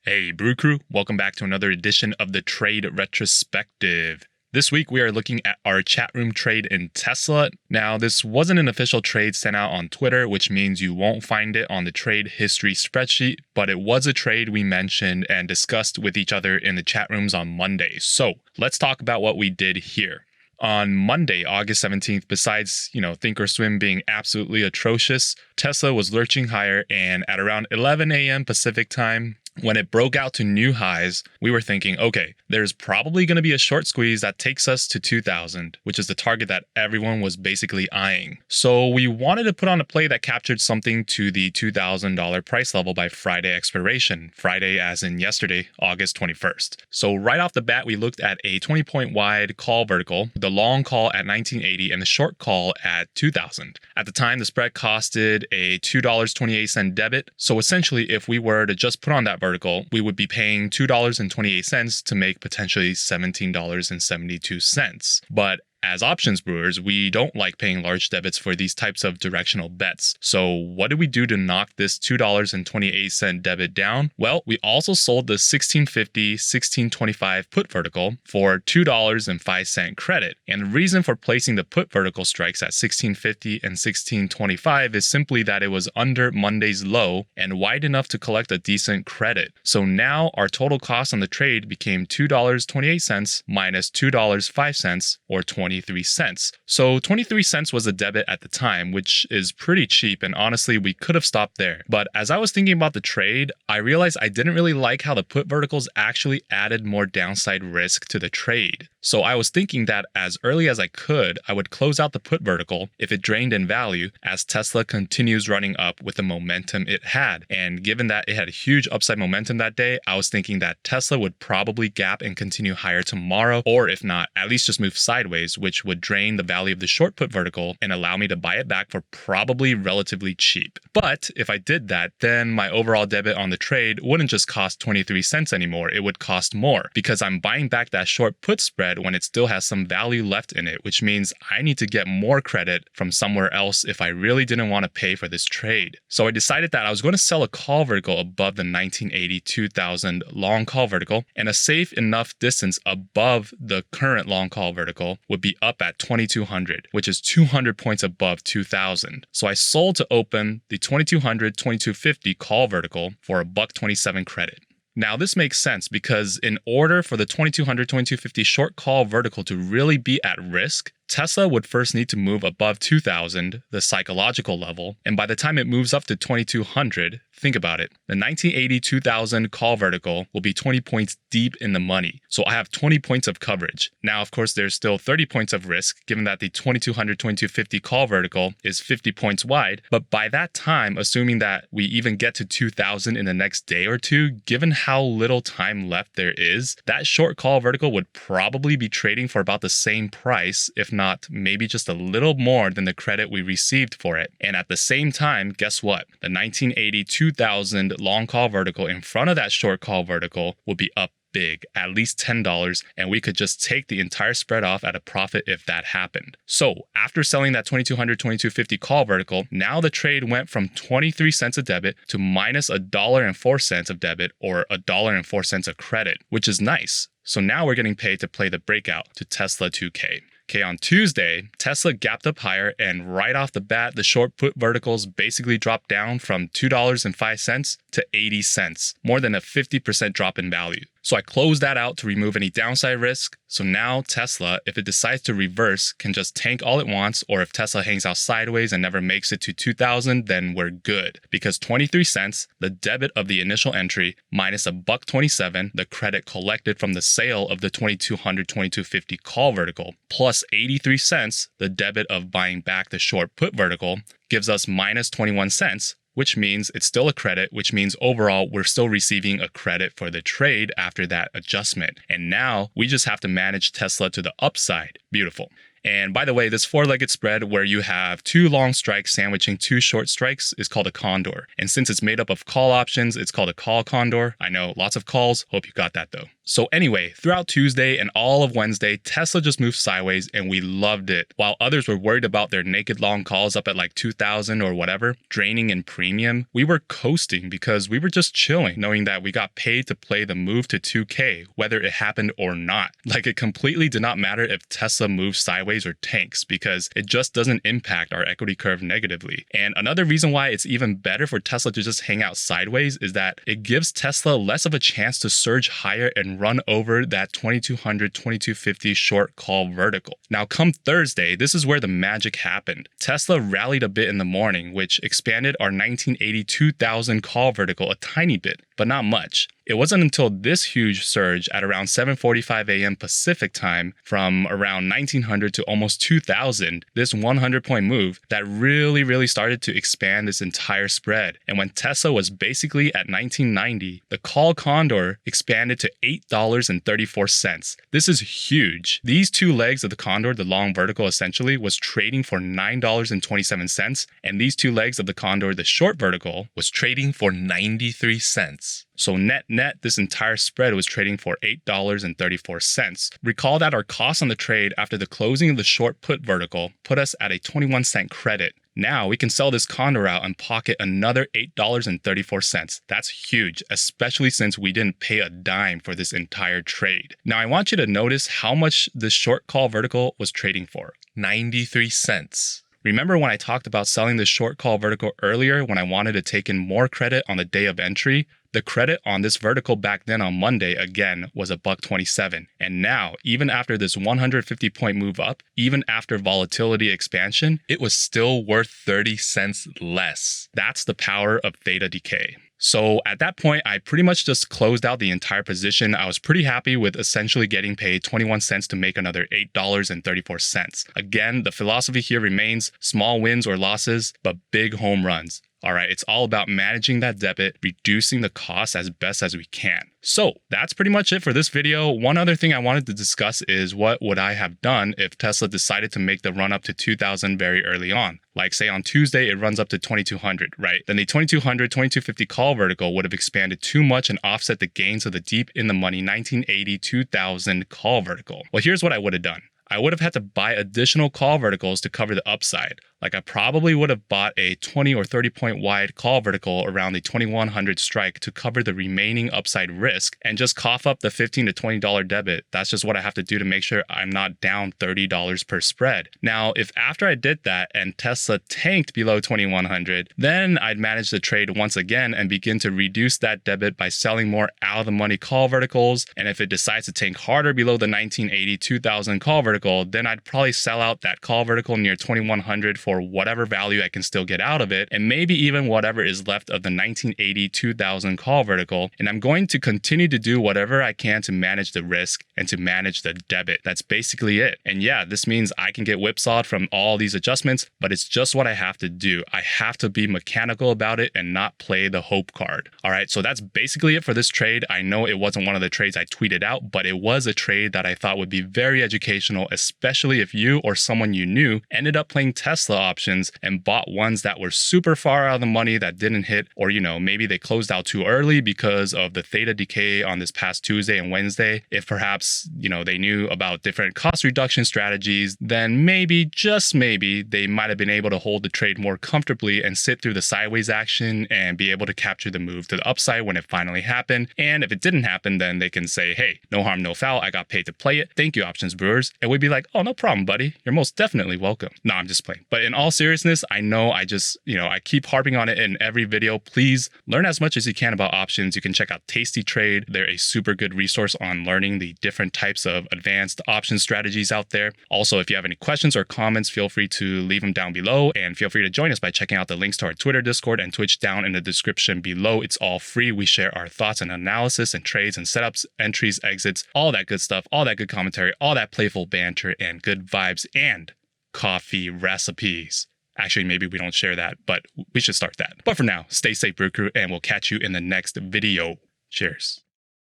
Hey, Brew Crew, welcome back to another edition of the Trade Retrospective. This week, we are looking at our chatroom trade in Tesla. Now, this wasn't an official trade sent out on Twitter, which means you won't find it on the trade history spreadsheet, but it was a trade we mentioned and discussed with each other in the chat rooms on Monday. So let's talk about what we did here. On Monday, August 17th, besides, Thinkorswim being absolutely atrocious, Tesla was lurching higher, and at around 11 a.m. Pacific time, when it broke out to new highs, we were thinking, okay, there's probably going to be a short squeeze that takes us to 2,000, which is the target that everyone was basically eyeing. So we wanted to put on a play that captured something to the $2,000 price level by Friday expiration, Friday as in yesterday, August 21st. So right off the bat, we looked at a 20-point wide call vertical, the long call at 1980 and the short call at 2,000. At the time, the spread costed a $2.28 debit. So essentially, if we were to just put on that vertical, we would be paying $2.28 to make potentially $17.72. But as options brewers, we don't like paying large debits for these types of directional bets. So what did we do to knock this $2.28 debit down? Well, we also sold the 1650, 1625 put vertical for $2.05 credit. And the reason for placing the put vertical strikes at 1650 and 1625 is simply that it was under Monday's low and wide enough to collect a decent credit. So now our total cost on the trade became $2.28 minus $2.05 or 23 cents. So 23 cents was a debit at the time, which is pretty cheap, and honestly, we could have stopped there. But as I was thinking about the trade, I realized I didn't really like how the put verticals actually added more downside risk to the trade. So I was thinking that as early as I could, I would close out the put vertical if it drained in value as Tesla continues running up with the momentum it had. And given that it had huge upside momentum that day, I was thinking that Tesla would probably gap and continue higher tomorrow, or if not, at least just move sideways, which would drain the value of the short put vertical and allow me to buy it back for probably relatively cheap. But if I did that, then my overall debit on the trade wouldn't just cost 23 cents anymore, it would cost more because I'm buying back that short put spread when it still has some value left in it, which means I need to get more credit from somewhere else if I really didn't want to pay for this trade. So I decided that I was going to sell a call vertical above the 1980 2000 long call vertical, and a safe enough distance above the current long call vertical would be up at 2200, which is 200 points above 2000. So I sold to open the 2200 2250 call vertical for a $1.27 credit. Now, this makes sense because in order for the 2200 2250 short call vertical to really be at risk, Tesla would first need to move above 2000, the psychological level, and by the time it moves up to 2200, think about it, the 1980 2000 call vertical will be 20 points deep in the money. So I have 20 points of coverage. Now, of course, there's still 30 points of risk given that the 2200 2250 call vertical is 50 points wide, but by that time, assuming that we even get to 2000 in the next day or two, given how little time left there is, that short call vertical would probably be trading for about the same price, if not maybe just a little more than the credit we received for it. And at the same time, guess what? The 1980 2000 long call vertical in front of that short call vertical will be up big, at least $10, and we could just take the entire spread off at a profit if that happened. So after selling that 2200 2250 call vertical, now the trade went from 23 cents a debit to minus $1.04 of debit, or $1.04 of credit, which is nice. So now we're getting paid to play the breakout to Tesla 2K. Okay, on Tuesday, Tesla gapped up higher, and right off the bat, the short put verticals basically dropped down from $2.05 to 80 cents, more than a 50% drop in value. So I closed that out to remove any downside risk. So now Tesla, if it decides to reverse, can just tank all it wants, or if Tesla hangs out sideways and never makes it to 2000, then we're good. Because 23 cents, the debit of the initial entry, minus a $1.27, the credit collected from the sale of the 2200 2250 call vertical, plus 83 cents, the debit of buying back the short put vertical, gives us minus 21 cents, which means it's still a credit, which means overall we're still receiving a credit for the trade after that adjustment. And now we just have to manage Tesla to the upside. Beautiful. And by the way, this four-legged spread where you have two long strikes sandwiching two short strikes is called a condor. And since it's made up of call options, it's called a call condor. I know, lots of calls. Hope you got that though. So anyway, throughout Tuesday and all of Wednesday, Tesla just moved sideways and we loved it. While others were worried about their naked long calls up at like 2,000 or whatever, draining in premium, we were coasting because we were just chilling, knowing that we got paid to play the move to 2K, whether it happened or not. Like it completely did not matter if Tesla moves sideways or tanks because it just doesn't impact our equity curve negatively. And another reason why it's even better for Tesla to just hang out sideways is that it gives Tesla less of a chance to surge higher and run over that 2200, 2250 short call vertical. Now come Thursday, this is where the magic happened. Tesla rallied a bit in the morning, which expanded our 1982,000 call vertical a tiny bit, but not much. It wasn't until this huge surge at around 7:45 a.m. Pacific time from around 1900 to almost 2000, this 100-point move, that really started to expand this entire spread. And when Tesla was basically at 1990, the call condor expanded to $8.34. This is huge. These two legs of the condor, the long vertical essentially, was trading for $9.27, and these two legs of the condor, the short vertical, was trading for 93 cents. So net, this entire spread was trading for $8.34. Recall that our cost on the trade after the closing of the short put vertical put us at a 21-cent credit. Now we can sell this condor out and pocket another $8.34. That's huge, especially since we didn't pay a dime for this entire trade. Now I want you to notice how much this short call vertical was trading for. 93 cents. Remember when I talked about selling this short call vertical earlier when I wanted to take in more credit on the day of entry? The credit on this vertical back then on Monday, again, was $1.27. And now, even after this 150-point move up, even after volatility expansion, it was still worth 30 cents less. That's the power of theta decay. So at that point, I pretty much just closed out the entire position. I was pretty happy with essentially getting paid 21 cents to make another $8.34. Again, the philosophy here remains small wins or losses, but big home runs. All right, it's all about managing that debit, reducing the cost as best as we can. So that's pretty much it for this video. One other thing I wanted to discuss is what would I have done if Tesla decided to make the run up to 2000 very early on. Like say on Tuesday, it runs up to 2200, right? Then the 2200, 2250 call vertical would have expanded too much and offset the gains of the deep in the money 1980, 2000 call vertical. Well, here's what I would have done. I would have had to buy additional call verticals to cover the upside. Like I probably would have bought a 20 or 30 point wide call vertical around the 2100 strike to cover the remaining upside risk and just cough up the $15 to $20 debit. That's just what I have to do to make sure I'm not down $30 per spread. Now, if after I did that and Tesla tanked below 2100, then I'd manage the trade once again and begin to reduce that debit by selling more out of the money call verticals. And if it decides to tank harder below the 1980, 2000 call vertical, then I'd probably sell out that call vertical near 2100 for whatever value I can still get out of it, and maybe even whatever is left of the 1980, 2000 call vertical. And I'm going to continue to do whatever I can to manage the risk and to manage the debit. That's basically it. And yeah, this means I can get whipsawed from all these adjustments, but it's just what I have to do. I have to be mechanical about it and not play the hope card. All right, so that's basically it for this trade. I know it wasn't one of the trades I tweeted out, but it was a trade that I thought would be very educational, especially if you or someone you knew ended up playing Tesla options and bought ones that were super far out of the money that didn't hit, or maybe they closed out too early because of the theta decay on this past Tuesday and Wednesday. If perhaps they knew about different cost reduction strategies, then maybe, just maybe, they might have been able to hold the trade more comfortably and sit through the sideways action and be able to capture the move to the upside when it finally happened. And if it didn't happen, then they can say, hey, no harm, no foul, I got paid to play it, thank you, options brewers. And we'd be like, oh, no problem, buddy, you're most definitely welcome. No, I'm just playing. But in all seriousness, I know I just, I keep harping on it in every video. Please learn as much as you can about options. You can check out Tasty Trade. They're a super good resource on learning the different types of advanced option strategies out there. Also, if you have any questions or comments, feel free to leave them down below, and feel free to join us by checking out the links to our Twitter, Discord, and Twitch down in the description below. It's all free. We share our thoughts and analysis and trades and setups, entries, exits, all that good stuff, all that good commentary, all that playful banter and good vibes and coffee recipes. Actually, maybe we don't share that, but we should start that. But for now, stay safe, Brew Crew, and we'll catch you in the next video. Cheers.